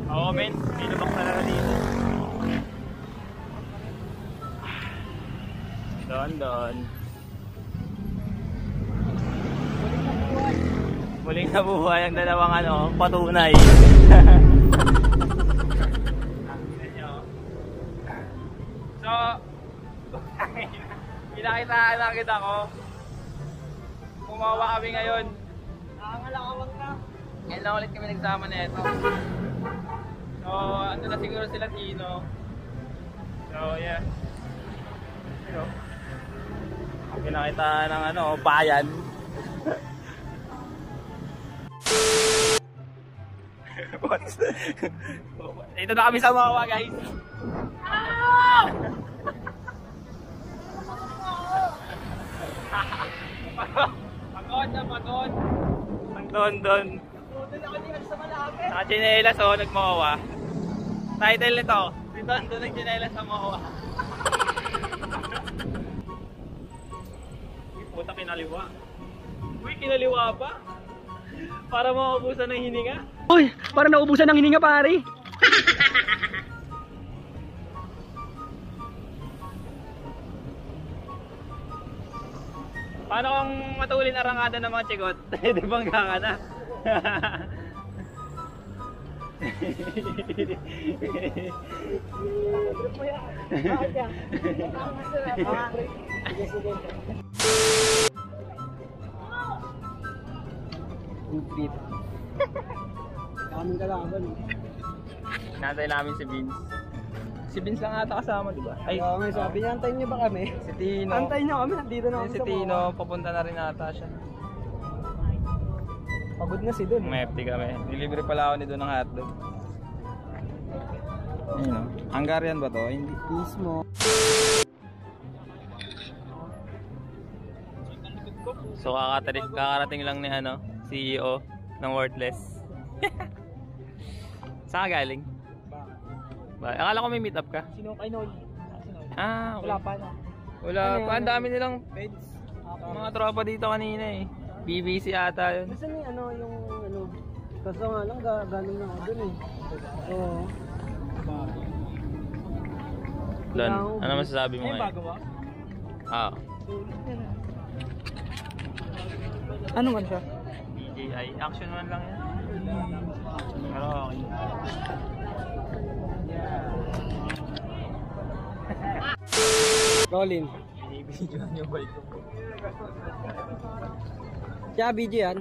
Oo men, pinabak talaga dito. Doon. Muling nabuhay ang dalawang patunay. So, pinakitaan lang kita ko. Kumawa kami ngayon. Nakangalakawag na. Ngayon lang ulit kami nagsama na ito. So, ando na siguro sila Tino. So, yeah. Ito. Ang pinakitaan ng bayan. Ito na kami sa Mawa, guys. Pagod. Ang doon. Naka-chinelas nagmawa. Title nito, doon nag-chinelas sa Mawa. Puta, kinaliwa. Uy, kinaliwa pa? Para maubusan ng hininga? Uy, para naubusan ng hininga pare. Paano kung matulin arangada ng mga chigot? Di bangga ka na. Gupit. Kaming kalaban. Nantay namin si Vince. Si Vince lang ata kasama, di ba? Ay, Oo nga, sabi niya, antayin niyo ba kami? Si Tino. Antayin niyo kami, nandito na kami Si sa Tino, Mawa. papunta na rin ata siya. Pagod na si Don. Umepti kami. Nilibre pala ako ni Don ng hotdog. Ayun o. Hungarian ba to? Hindi. Mismo. So kakarating lang ni CEO ng Worthless. Saan ka galing? Akala ko may meet up ka. Sino kay Noy? Ah, okay. Wala pa na. Wala pa. Ang dami nilang Beds. mga tropa dito kanina eh. BBC ata yun. Gusto niya yung kaso nga lang galing na ako dun eh. Oo. Lon, ano masasabi mo ngayon? Bago ba? Ah, Ano man siya? DJI. Action man lang yan. Pero okay. Colin. Binibidyo yung bike ko. Siya video yan.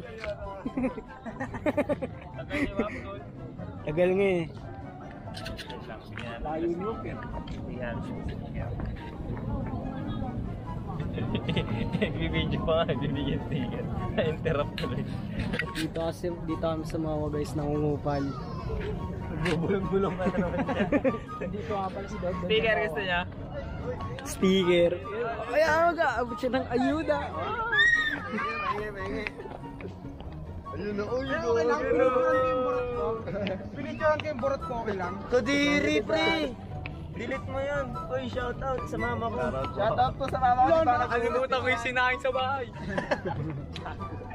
Tagal nga eh. Layo nyo eh. Nagbibidyo pa nga, bibigyan sticker. Na-interrupt tuloy. Dito kami sa mga guys nangungupal. Nagbubulong-bulong na naman siya. Dito nga pala si Dog. Sticker gusto niya? Sticker. Kaya mag-aabot siya ng ayuda. Ayun na, uy, okay lang. Pinidyohan kayong borot ko, okay lang. Kadiri pre! Delete mo yan. Uy, shoutout sa mama ko. Shoutout po sa mama ko. Nakalimutan ko yung sinain sa bahay.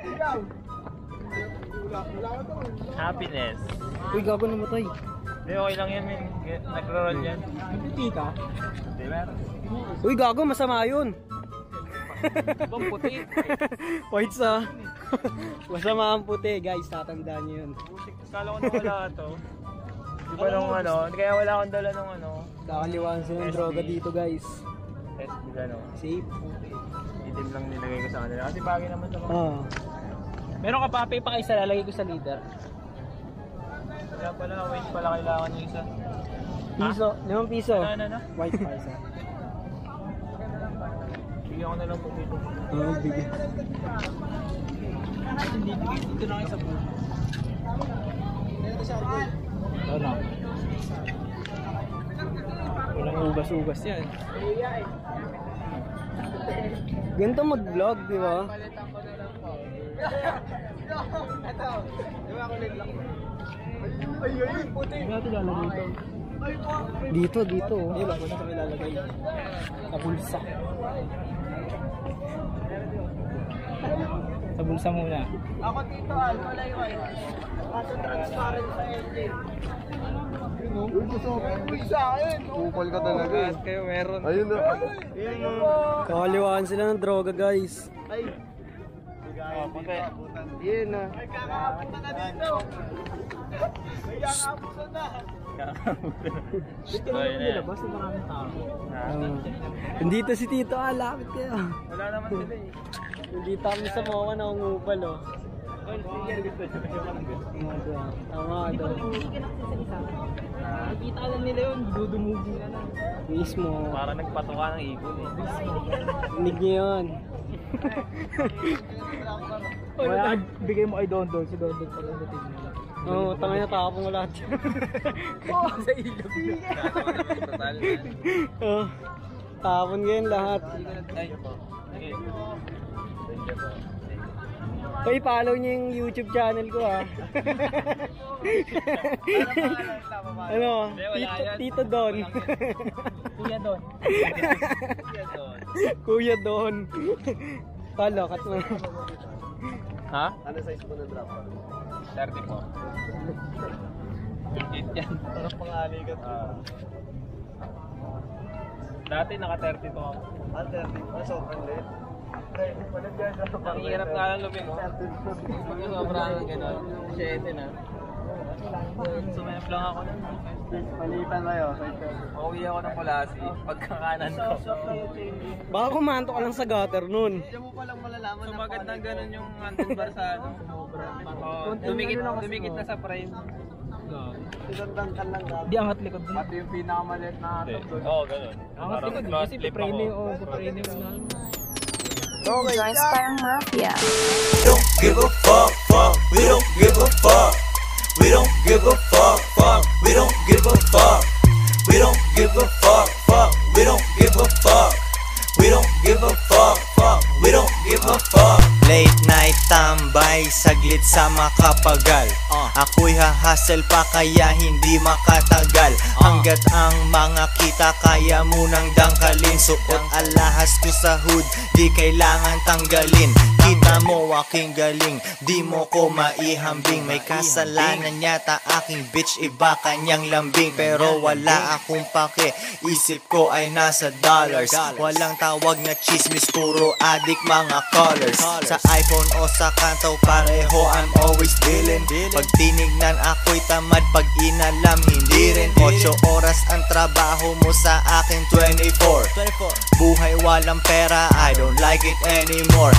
Ikaw. Wala ko to. Happiness. Uy, gago namatay. Hindi, okay lang yan, men. Nag-roll yan. Nagputi ka? Hindi, meron. Uy, gago, masama yun. Ibang puti. White sa. Masama ang puti, guys. Tatandaan nyo yun. Kala ko na wala ito. Di ba nung kaya wala akong dala nung Kakaliwan sila ng droga dito, guys. test nila Safe. Itim lang nilagay ko sa kanila. Kasi bagay naman sa mga. Meron ka pa pa isa lalagay ko sa leader. Kaya pala, wait pala kailangan yung isa. Piso, 5 piso. Ano? White pa isa. Bigyan ko na lang po dito. Oo, bigyan. Hindi, dito na kayo sa pool. Ito na. Walang ugas-ugas yan. Ganito mag-vlog, di ba? Ito. Di ba ako lang? Ay, puti. Hindi natin lalagay ito. Dito. Hindi ba? Kung kami lalagay. Sa bulsa. Sa bulsa muna. Ako dito, wala yung white. Kaso transparent sa engine. Uy, sa akin. Kupal ka talaga eh. Kayo meron. Ayun na. Kakaliwaan sila ng droga, guys. Ay. Okay. Yan na. Ay, Nilabas na maraming tao. Nandito si Tito, lapit kayo. Wala naman sila eh. Nandito kami sa MOA na ungupal, oh. Tama daw. Nakita lang nila yun, dudumugi na lang. Mismo. Para nagpatuka ng ibon eh. Inig niyo yun. Wala, bigay mo kay Dondon. Si Dondon pala na tingin. Oo, tangay na tapong lahat. Sa ilog. Total. Oh, tapon ngayon lahat. Ay, po. Okay. Hoy, follow niyo yung YouTube channel ko, ha. Ano? Tito Don. Kuya Don. Kuya Don. Follow, kat mo. Ha? Ano size mo na drop? 30 po. 8 yan. Parang pangalikat. Dati naka 30 to ako. Ah, 30. Sobrang late. Ay, walang dyan. Ang hirap nga lang lumingo. Sobrang gano'n. 7 na. Sumayap lang ako nun. Palitan kayo. Pauwi ako ng Kulasi. Pagkakanan ko. Baka kumanto ka lang sa gutter nun. Diyan mo palang malalaman So magandang ganun yung handlebar sa ano. Oh, dumikit na sa frame. Sinandang ka lang. Di angat likod din. Pati yung pinakamaliit na hatap doon. Oo, ganun. Angat likod din kasi piprene o piprene mo na. Join Sparring Mafia. We don't give a fuck, fuck. We don't give a fuck. We don't give a fuck, fuck. We don't give a fuck. We don't give a fuck, fuck. We don't give a fuck. We don't give a fuck, fuck. We don't give a fuck. Late night tambay, saglit sa makapagal. Ako'y hahasel pa kaya hindi makatagal. Hanggat ang mga kita kaya munang dangkalin. Suot alahas ko sa hood, di kailangan tanggalin. Kita mo aking galing, di mo ko maihambing. May kasalanan yata aking bitch, iba kanyang lambing. Pero wala akong pake, isip ko ay nasa dollars. Walang tawag na chismis, puro addict mga colors. Sa iPhone o sa kanto pareho, I'm always dealing. Pag tinignan ako'y tamad, pag inalam hindi rin. 8 oras ang trabaho mo, sa akin 24. Buhay walang pera, I don't like it anymore.